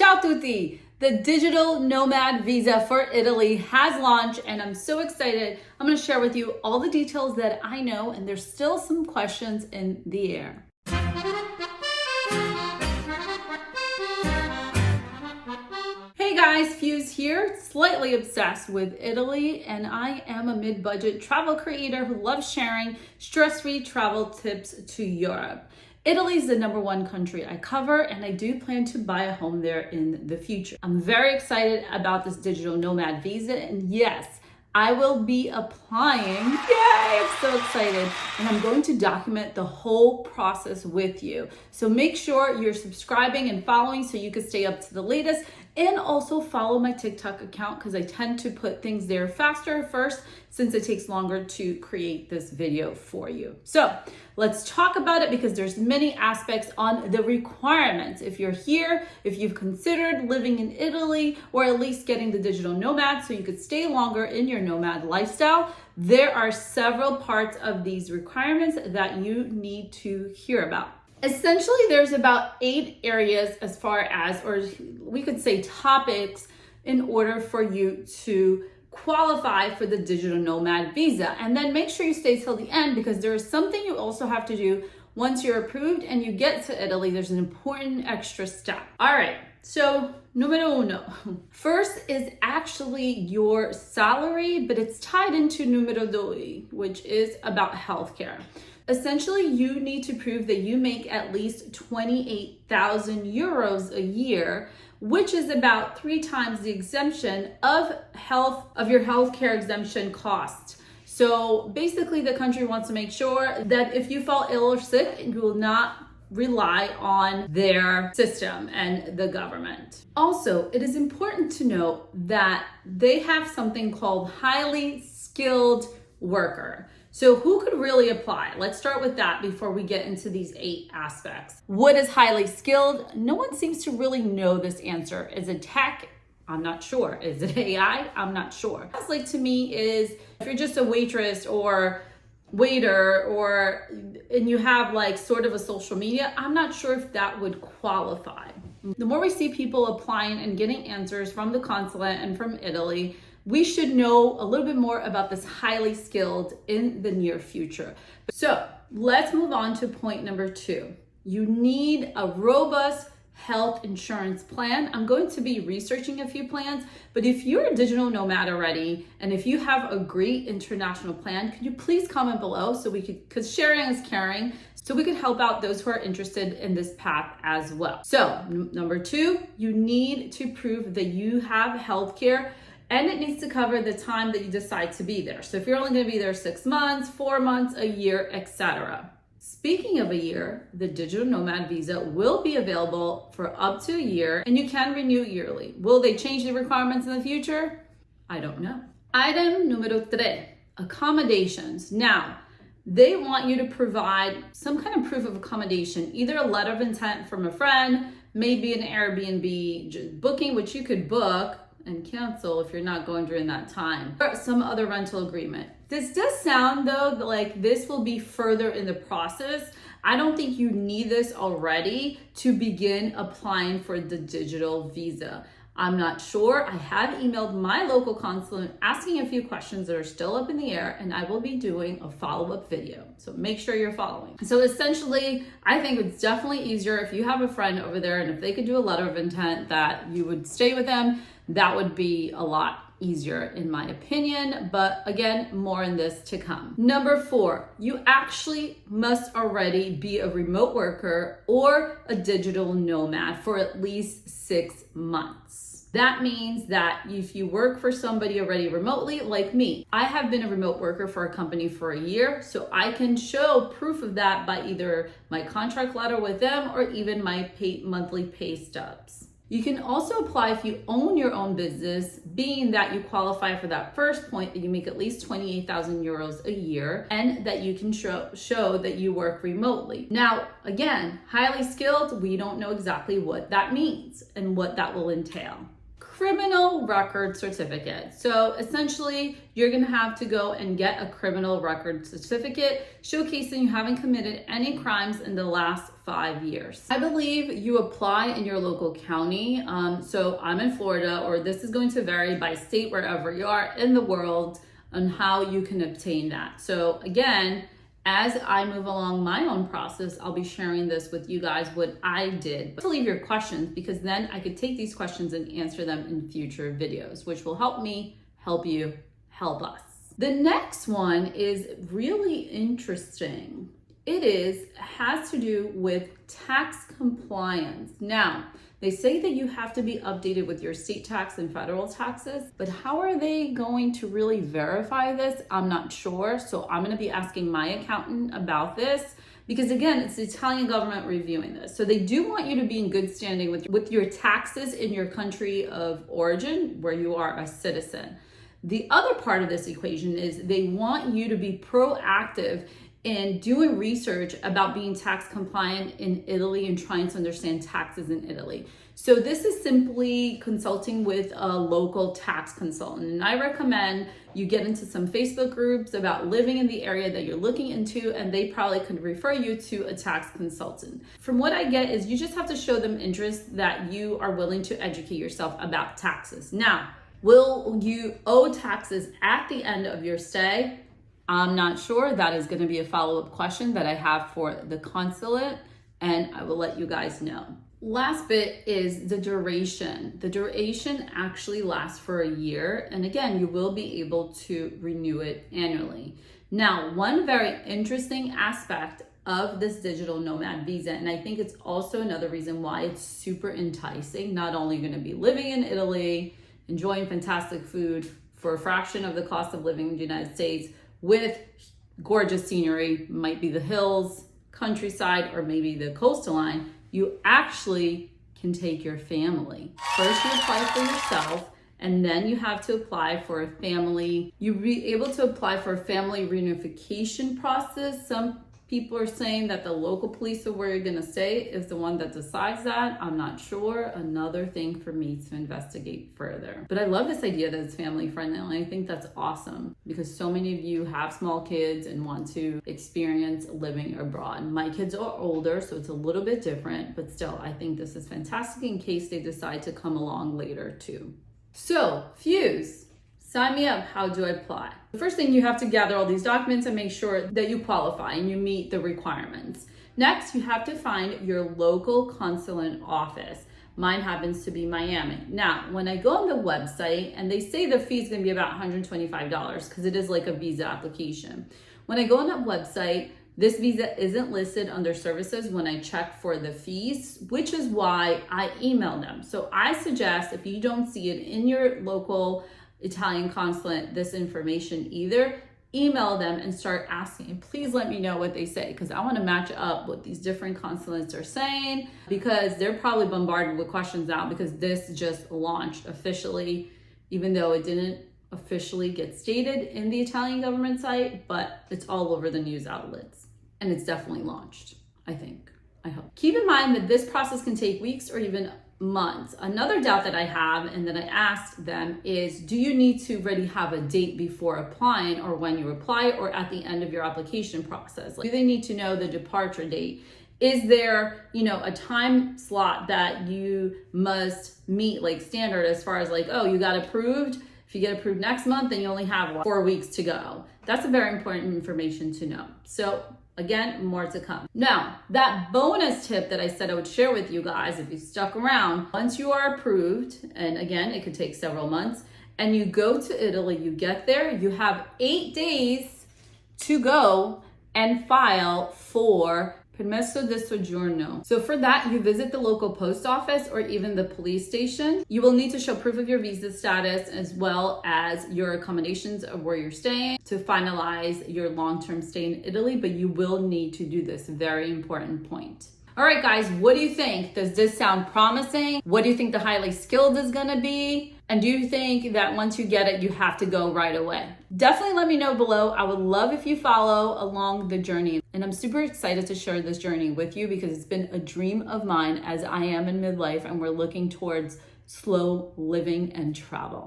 Ciao tutti! The Digital Nomad Visa for Italy has launched and I'm so excited. I'm going to share with you all the details that I know, and there's still some questions in the air. Hey guys, Fuse here, slightly obsessed with Italy, and I am a mid-budget travel creator who loves sharing stress-free travel tips to Europe. Italy is the #1 country I cover, and I do plan to buy a home there in the future. I'm very excited about this digital nomad visa, and yes, I will be applying. Yay, I'm so excited. And I'm going to document the whole process with you. So make sure you're subscribing and following so you can stay up to the latest, and also follow my TikTok account because I tend to put things there faster first since it takes longer to create this video for you. So let's talk about it because there's many aspects on the requirements. If you're here, if you've considered living in Italy, or at least getting the digital nomad so you could stay longer in your nomad lifestyle, there are several parts of these requirements that you need to hear about. Essentially, there's about 8 areas as far as, or we could say topics, in order for you to qualify for the digital nomad visa. And then make sure you stay till the end because there is something you also have to do once you're approved and you get to Italy. There's an important extra step. All right, so numero uno. First is actually your salary, but it's tied into numero due, which is about healthcare. Essentially, you need to prove that you make at least 28,000 euros a year, which is about 3 times the exemption of your healthcare exemption cost. So basically, the country wants to make sure that if you fall ill or sick, you will not rely on their system and the government. Also, it is important to note that they have something called highly skilled worker. So who could really apply? Let's start with that before we get into these 8 aspects. What is highly skilled? No one seems to really know this answer. Is it tech? I'm not sure. Is it AI? I'm not sure. It's like, to me, is if you're just a waitress or waiter and you have like sort of a social media, I'm not sure if that would qualify. The more we see people applying and getting answers from the consulate and from Italy, we should know a little bit more about this highly skilled in the near future. So let's move on to point number 2. You need a robust health insurance plan. I'm going to be researching a few plans, but if you're a digital nomad already, and if you have a great international plan, could you please comment below so we could, because sharing is caring, so we could help out those who are interested in this path as well. So number 2, you need to prove that you have healthcare, and it needs to cover the time that you decide to be there. So if you're only going to be there 6 months, 4 months, a year, etc. Speaking of a year, the digital nomad visa will be available for up to a year, and you can renew yearly. Will they change the requirements in the future? I don't know. Item numero 3, accommodations. Now, they want you to provide some kind of proof of accommodation, either a letter of intent from a friend, maybe an Airbnb booking, which you could book and cancel if you're not going during that time, or some other rental agreement. This does sound though like this will be further in the process. I don't think you need this already to begin applying for the digital visa. I'm not sure. I have emailed my local consulate asking a few questions that are still up in the air, and I will be doing a follow-up video. So make sure you're following. So essentially, I think it's definitely easier if you have a friend over there, and if they could do a letter of intent that you would stay with them, that would be a lot easier in my opinion. But again, more in this to come. Number 4, you actually must already be a remote worker or a digital nomad for at least 6 months. That means that if you work for somebody already remotely, like me, I have been a remote worker for a company for a year, so I can show proof of that by either my contract letter with them or even my monthly pay stubs. You can also apply if you own your own business, being that you qualify for that first point that you make at least 28,000 euros a year and that you can show that you work remotely. Now, again, highly skilled, we don't know exactly what that means and what that will entail. criminal record certificate. So essentially, you're gonna have to go and get a criminal record certificate showcasing you haven't committed any crimes in the last 5 years. I believe you apply in your local county. So I'm in Florida, or this is going to vary by state wherever you are in the world on how you can obtain that. So again, as I move along my own process, I'll be sharing this with you guys, what I did. To leave your questions, because then I could take these questions and answer them in future videos, which will help me, help you, help us. The next one is really interesting. It has to do with tax compliance. Now, they say that you have to be updated with your state tax and federal taxes, but how are they going to really verify this? I'm not sure. So I'm going to be asking my accountant about this, because again, it's the Italian government reviewing this. So they do want you to be in good standing with your taxes in your country of origin, where you are a citizen. The other part of this equation is they want you to be proactive in doing research about being tax compliant in Italy and trying to understand taxes in Italy. So this is simply consulting with a local tax consultant. And I recommend you get into some Facebook groups about living in the area that you're looking into, and they probably could refer you to a tax consultant. From what I get is you just have to show them interest that you are willing to educate yourself about taxes. Now, will you owe taxes at the end of your stay? I'm not sure. That is going to be a follow-up question that I have for the consulate, and I will let you guys know. Last bit is the duration. The duration actually lasts for a year, and again, you will be able to renew it annually. Now, one very interesting aspect of this digital nomad visa, and I think it's also another reason why it's super enticing. Not only are you going to be living in Italy, enjoying fantastic food for a fraction of the cost of living in the United States, with gorgeous scenery, might be the hills, countryside, or maybe the coastal line, you actually can take your family. First you apply for yourself, and then you have to apply for a family. You'll be able to apply for a family reunification process. Some people are saying that the local police of where you're gonna stay is the one that decides that. I'm not sure. Another thing for me to investigate further. But I love this idea that it's family friendly, and I think that's awesome because so many of you have small kids and want to experience living abroad. My kids are older, so it's a little bit different, but still, I think this is fantastic in case they decide to come along later too. So, Fuse. Sign me up. How do I apply? The first thing, you have to gather all these documents and make sure that you qualify and you meet the requirements. Next, you have to find your local consulate office. Mine happens to be Miami. Now, when I go on the website, and they say the fee is going to be about $125 because it is like a visa application. When I go on that website, this visa isn't listed under services when I check for the fees, which is why I email them. So I suggest if you don't see it in your local Italian consulate, this information either, email them and start asking. And please let me know what they say, because I want to match up what these different consulates are saying, because they're probably bombarded with questions now because this just launched officially, even though it didn't officially get stated in the Italian government site, but it's all over the news outlets. And it's definitely launched, I think. I hope. Keep in mind that this process can take weeks or even months. Another doubt that I have and that I asked them is, do you need to already have a date before applying, or when you apply, or at the end of your application process? Like, do they need to know the departure date? Is there, a time slot that you must meet, like standard, as far as like, oh, you got approved? If you get approved next month, then you only have 4 weeks to go. That's a very important information to know. So again, more to come. Now, that bonus tip that I said I would share with you guys, if you stuck around, once you are approved, and again, it could take several months, and you go to Italy, you get there, you have 8 days to go and file for Permesso di Soggiorno. So for that, you visit the local post office or even the police station. You will need to show proof of your visa status as well as your accommodations of where you're staying to finalize your long-term stay in Italy, but you will need to do this. Very important point. All right, guys, what do you think? Does this sound promising? What do you think the highly skilled is gonna be? And do you think that once you get it, you have to go right away? Definitely let me know below. I would love if you follow along the journey. And I'm super excited to share this journey with you because it's been a dream of mine as I am in midlife and we're looking towards slow living and travel.